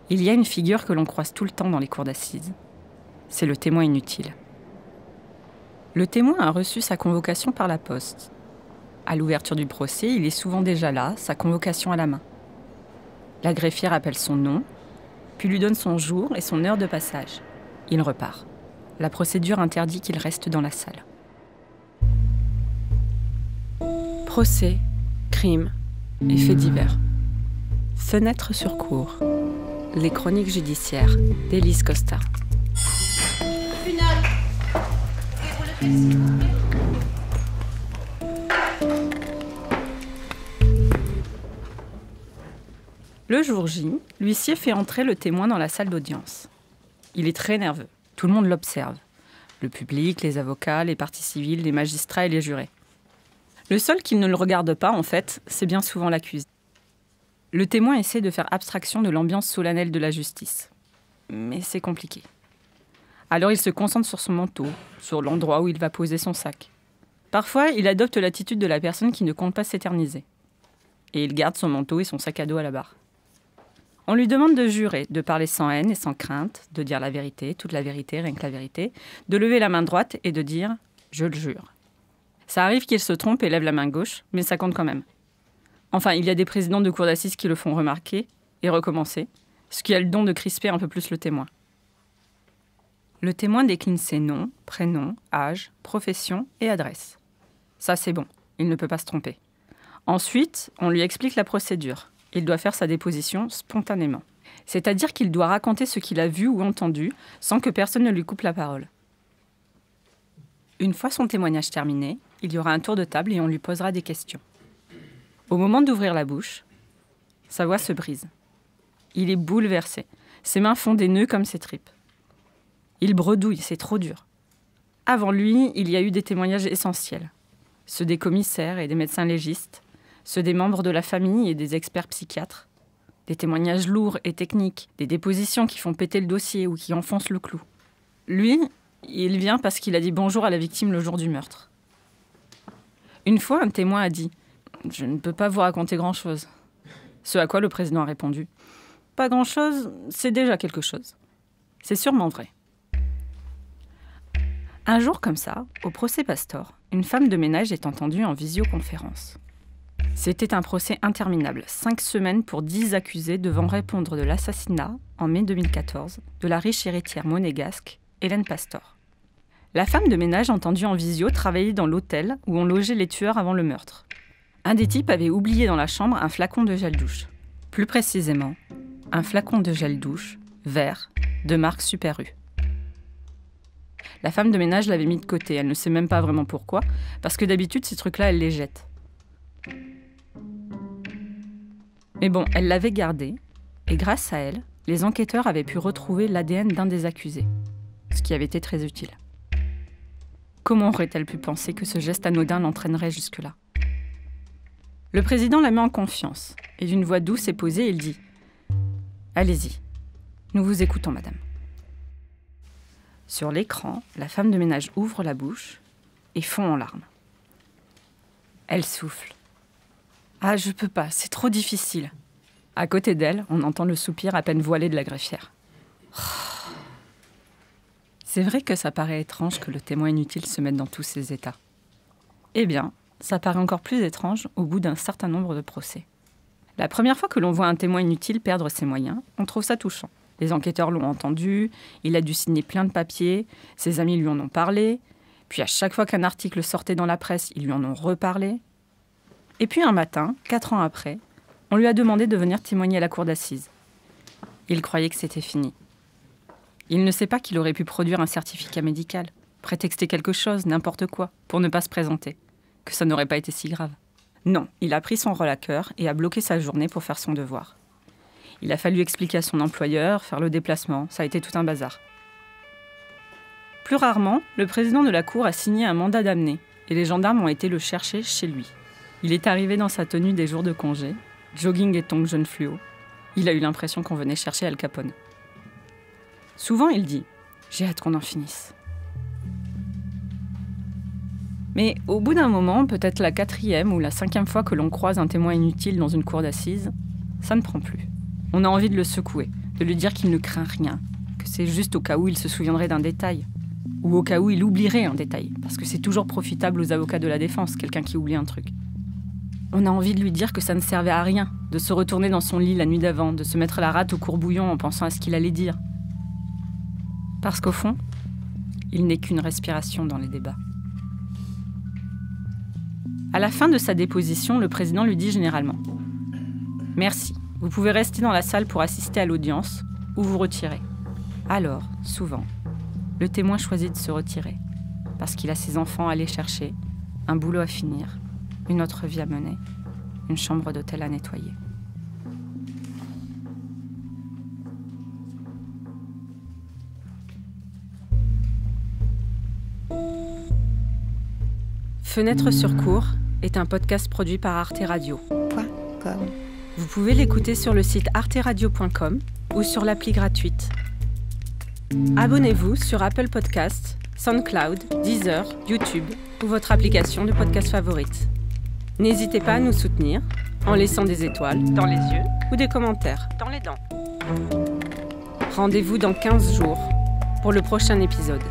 Il y a une figure que l'on croise tout le temps dans les cours d'assises. C'est le témoin inutile. Le témoin a reçu sa convocation par la poste. À l'ouverture du procès, il est souvent déjà là, sa convocation à la main. La greffière appelle son nom, puis lui donne son jour et son heure de passage. Il repart. La procédure interdit qu'il reste dans la salle. Procès, crime et faits divers. Fenêtre sur cour. Les chroniques judiciaires d'Élise Costa. Le jour J, l'huissier fait entrer le témoin dans la salle d'audience. Il est très nerveux. Tout le monde l'observe. Le public, les avocats, les parties civiles, les magistrats et les jurés. Le seul qui ne le regarde pas, en fait, c'est bien souvent l'accusé. Le témoin essaie de faire abstraction de l'ambiance solennelle de la justice. Mais c'est compliqué. Alors il se concentre sur son manteau, sur l'endroit où il va poser son sac. Parfois, il adopte l'attitude de la personne qui ne compte pas s'éterniser. Et il garde son manteau et son sac à dos à la barre. On lui demande de jurer, de parler sans haine et sans crainte, de dire la vérité, toute la vérité, rien que la vérité, de lever la main droite et de dire « je le jure ». Ça arrive qu'il se trompe et lève la main gauche, mais ça compte quand même. Enfin, il y a des présidents de cour d'assises qui le font remarquer et recommencer, ce qui a le don de crisper un peu plus le témoin. Le témoin décline ses noms, prénoms, âge, profession et adresse. Ça, c'est bon, il ne peut pas se tromper. Ensuite, on lui explique la procédure. Il doit faire sa déposition spontanément. C'est-à-dire qu'il doit raconter ce qu'il a vu ou entendu sans que personne ne lui coupe la parole. Une fois son témoignage terminé, il y aura un tour de table et on lui posera des questions. Au moment d'ouvrir la bouche, sa voix se brise. Il est bouleversé. Ses mains font des nœuds comme ses tripes. Il bredouille, c'est trop dur. Avant lui, il y a eu des témoignages essentiels. Ceux des commissaires et des médecins légistes, ceux des membres de la famille et des experts psychiatres. Des témoignages lourds et techniques, des dépositions qui font péter le dossier ou qui enfoncent le clou. Lui, il vient parce qu'il a dit bonjour à la victime le jour du meurtre. Une fois, un témoin a dit « Je ne peux pas vous raconter grand-chose ». Ce à quoi le président a répondu « Pas grand-chose, c'est déjà quelque chose. C'est sûrement vrai ». Un jour comme ça, au procès Pastor, une femme de ménage est entendue en visioconférence. C'était un procès interminable, 5 semaines pour 10 accusés devant répondre de l'assassinat, en mai 2014, de la riche héritière monégasque, Hélène Pastor. La femme de ménage entendue en visio travaillait dans l'hôtel où on logeait les tueurs avant le meurtre. Un des types avait oublié dans la chambre un flacon de gel douche. Plus précisément, un flacon de gel douche, vert, de marque Super U. La femme de ménage l'avait mis de côté, elle ne sait même pas vraiment pourquoi, parce que d'habitude, ces trucs-là, elle les jette. Mais bon, elle l'avait gardé, et grâce à elle, les enquêteurs avaient pu retrouver l'ADN d'un des accusés, ce qui avait été très utile. Comment aurait-elle pu penser que ce geste anodin l'entraînerait jusque-là? Le président la met en confiance, et d'une voix douce et posée, il dit « Allez-y, nous vous écoutons, madame ». Sur l'écran, la femme de ménage ouvre la bouche et fond en larmes. Elle souffle. « Ah, je peux pas, c'est trop difficile. » À côté d'elle, on entend le soupir à peine voilé de la greffière. C'est vrai que ça paraît étrange que le témoin inutile se mette dans tous ces états. Eh bien, ça paraît encore plus étrange au bout d'un certain nombre de procès. La première fois que l'on voit un témoin inutile perdre ses moyens, on trouve ça touchant. Les enquêteurs l'ont entendu, il a dû signer plein de papiers, ses amis lui en ont parlé, puis à chaque fois qu'un article sortait dans la presse, ils lui en ont reparlé. Et puis un matin, 4 ans après, on lui a demandé de venir témoigner à la cour d'assises. Il croyait que c'était fini. Il ne sait pas qu'il aurait pu produire un certificat médical, prétexter quelque chose, n'importe quoi, pour ne pas se présenter, que ça n'aurait pas été si grave. Non, il a pris son rôle à cœur et a bloqué sa journée pour faire son devoir. Il a fallu expliquer à son employeur, faire le déplacement, ça a été tout un bazar. Plus rarement, le président de la cour a signé un mandat d'amener et les gendarmes ont été le chercher chez lui. Il est arrivé dans sa tenue des jours de congé, jogging et tongs jaune fluo. Il a eu l'impression qu'on venait chercher Al Capone. Souvent, il dit « J'ai hâte qu'on en finisse ». Mais au bout d'un moment, peut-être la 4e ou la 5e fois que l'on croise un témoin inutile dans une cour d'assises, ça ne prend plus. On a envie de le secouer, de lui dire qu'il ne craint rien, que c'est juste au cas où il se souviendrait d'un détail, ou au cas où il oublierait un détail, parce que c'est toujours profitable aux avocats de la défense, quelqu'un qui oublie un truc. On a envie de lui dire que ça ne servait à rien, de se retourner dans son lit la nuit d'avant, de se mettre la rate au courbouillon en pensant à ce qu'il allait dire. Parce qu'au fond, il n'est qu'une respiration dans les débats. À la fin de sa déposition, le président lui dit généralement « Merci, vous pouvez rester dans la salle pour assister à l'audience ou vous retirer. » Alors, souvent, le témoin choisit de se retirer, parce qu'il a ses enfants à aller chercher, un boulot à finir, une autre vie à mener, une chambre d'hôtel à nettoyer. Fenêtre sur cour est un podcast produit par Arte Radio. Vous pouvez l'écouter sur le site arteradio.com ou sur l'appli gratuite. Abonnez-vous sur Apple Podcasts, SoundCloud, Deezer, YouTube ou votre application de podcast favorite. N'hésitez pas à nous soutenir en laissant des étoiles dans les yeux ou des commentaires dans les dents. Rendez-vous dans 15 jours pour le prochain épisode.